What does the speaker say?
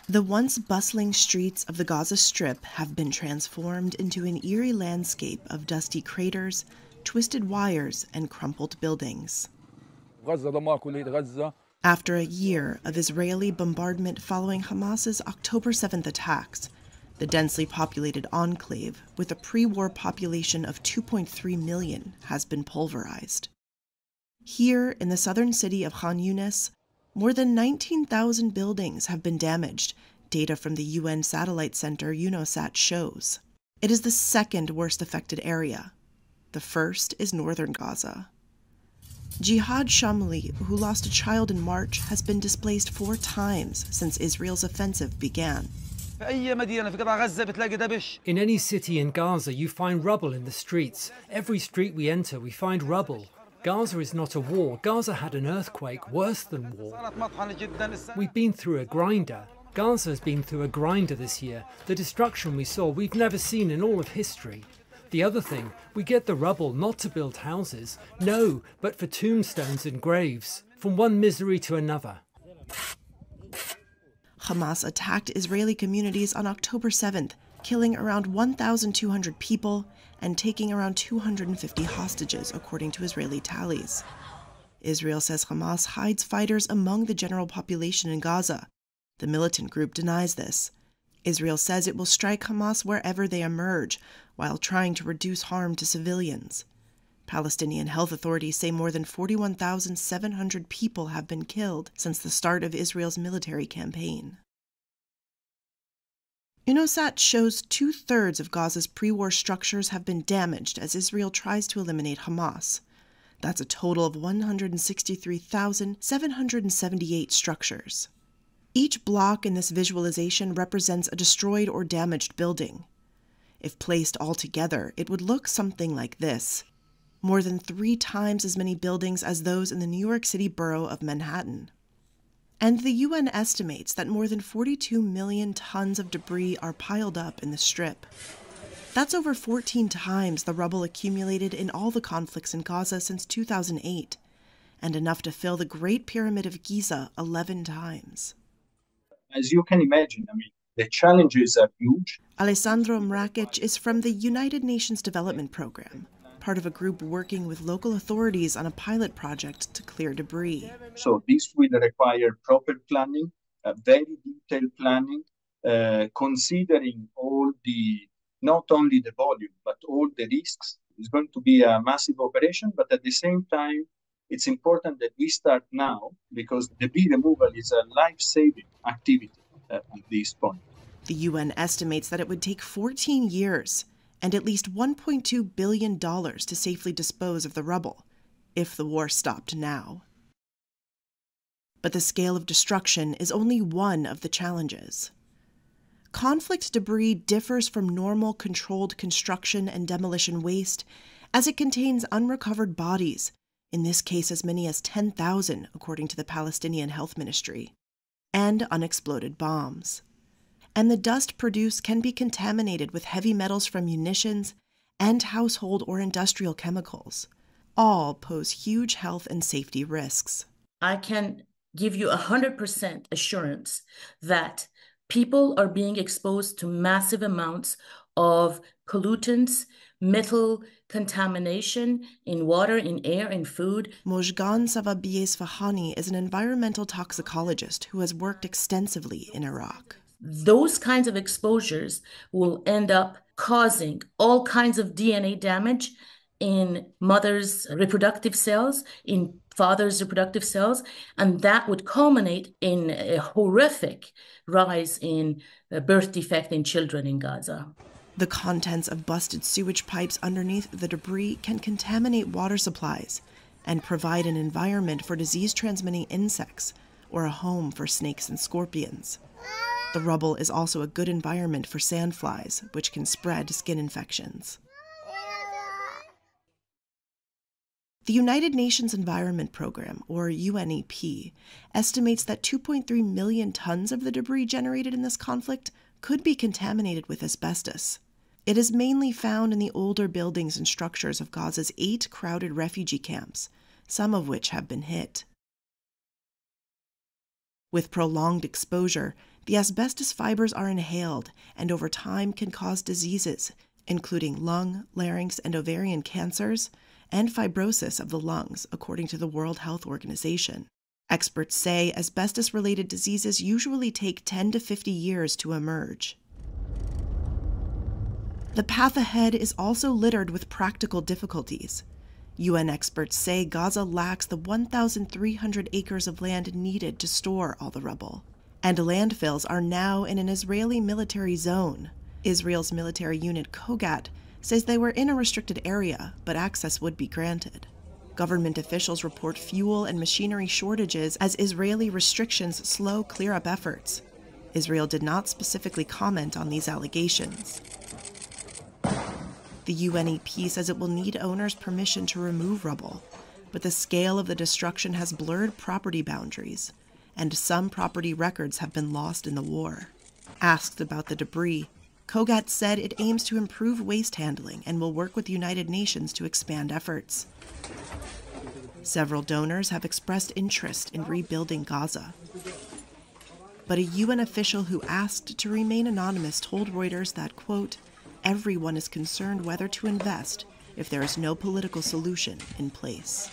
The once bustling streets of the Gaza Strip have been transformed into an eerie landscape of dusty craters, twisted wires, and crumpled buildings. After a year of Israeli bombardment following Hamas's October 7th attacks, the densely populated enclave, with a pre-war population of 2.3 million, has been pulverized. Here, in the southern city of Khan Yunis, more than 19,000 buildings have been damaged, data from the UN satellite center UNOSAT shows. It is the second worst affected area. The first is northern Gaza. Jihad Shamli, who lost a child in March, has been displaced 4 times since Israel's offensive began. In any city in Gaza, you find rubble in the streets. Every street we enter, we find rubble. Gaza is not a war. Gaza had an earthquake worse than war. We've been through a grinder. Gaza has been through a grinder this year. The destruction we saw, we've never seen in all of history. The other thing, we get the rubble not to build houses, no, but for tombstones and graves, from one misery to another. Hamas attacked Israeli communities on October 7th, killing around 1,200 people and taking around 250 hostages, according to Israeli tallies. Israel says Hamas hides fighters among the general population in Gaza. The militant group denies this. Israel says it will strike Hamas wherever they emerge, while trying to reduce harm to civilians. Palestinian health authorities say more than 41,700 people have been killed since the start of Israel's military campaign. UNOSAT shows 2/3 of Gaza's pre-war structures have been damaged as Israel tries to eliminate Hamas. That's a total of 163,778 structures. Each block in this visualization represents a destroyed or damaged building. If placed all together, it would look something like this: more than 3 times as many buildings as those in the New York City borough of Manhattan. And the UN estimates that more than 42 million tons of debris are piled up in the Strip. That's over 14 times the rubble accumulated in all the conflicts in Gaza since 2008, and enough to fill the Great Pyramid of Giza 11 times. As you can imagine, the challenges are huge. Alessandro Mrakic is from the United Nations Development Program, part of a group working with local authorities on a pilot project to clear debris. So this will require proper planning, very detailed planning, considering not only the volume, but all the risks. It's going to be a massive operation, but at the same time, it's important that we start now because debris removal is a life-saving activity at this point. The UN estimates that it would take 14 years and at least $1.2 billion to safely dispose of the rubble, if the war stopped now. But the scale of destruction is only one of the challenges. Conflict debris differs from normal controlled construction and demolition waste as it contains unrecovered bodies, in this case as many as 10,000, according to the Palestinian Health Ministry, and unexploded bombs. And the dust produced can be contaminated with heavy metals from munitions and household or industrial chemicals. All pose huge health and safety risks. I can give you 100% assurance that people are being exposed to massive amounts of pollutants, metal contamination in water, in air, in food. Mojgan Savabieh-Sfahani is an environmental toxicologist who has worked extensively in Iraq. Those kinds of exposures will end up causing all kinds of DNA damage in mothers' reproductive cells, in fathers' reproductive cells, and that would culminate in a horrific rise in birth defect in children in Gaza. The contents of busted sewage pipes underneath the debris can contaminate water supplies and provide an environment for disease-transmitting insects or a home for snakes and scorpions. The rubble is also a good environment for sandflies, which can spread skin infections. The United Nations Environment Program, or UNEP, estimates that 2.3 million tons of the debris generated in this conflict could be contaminated with asbestos. It is mainly found in the older buildings and structures of Gaza's 8 crowded refugee camps, some of which have been hit. With prolonged exposure, the asbestos fibers are inhaled and over time can cause diseases, including lung, larynx, and ovarian cancers, and fibrosis of the lungs, according to the World Health Organization. Experts say asbestos-related diseases usually take 10 to 50 years to emerge. The path ahead is also littered with practical difficulties. UN experts say Gaza lacks the 1,300 acres of land needed to store all the rubble, and landfills are now in an Israeli military zone. Israel's military unit Kogat says they were in a restricted area, but access would be granted. Government officials report fuel and machinery shortages as Israeli restrictions slow clear-up efforts. Israel did not specifically comment on these allegations. The UNEP says it will need owners' permission to remove rubble, but the scale of the destruction has blurred property boundaries, and some property records have been lost in the war. Asked about the debris, Kogat said it aims to improve waste handling and will work with the United Nations to expand efforts. Several donors have expressed interest in rebuilding Gaza. But a UN official who asked to remain anonymous told Reuters that, quote, everyone is concerned whether to invest if there is no political solution in place.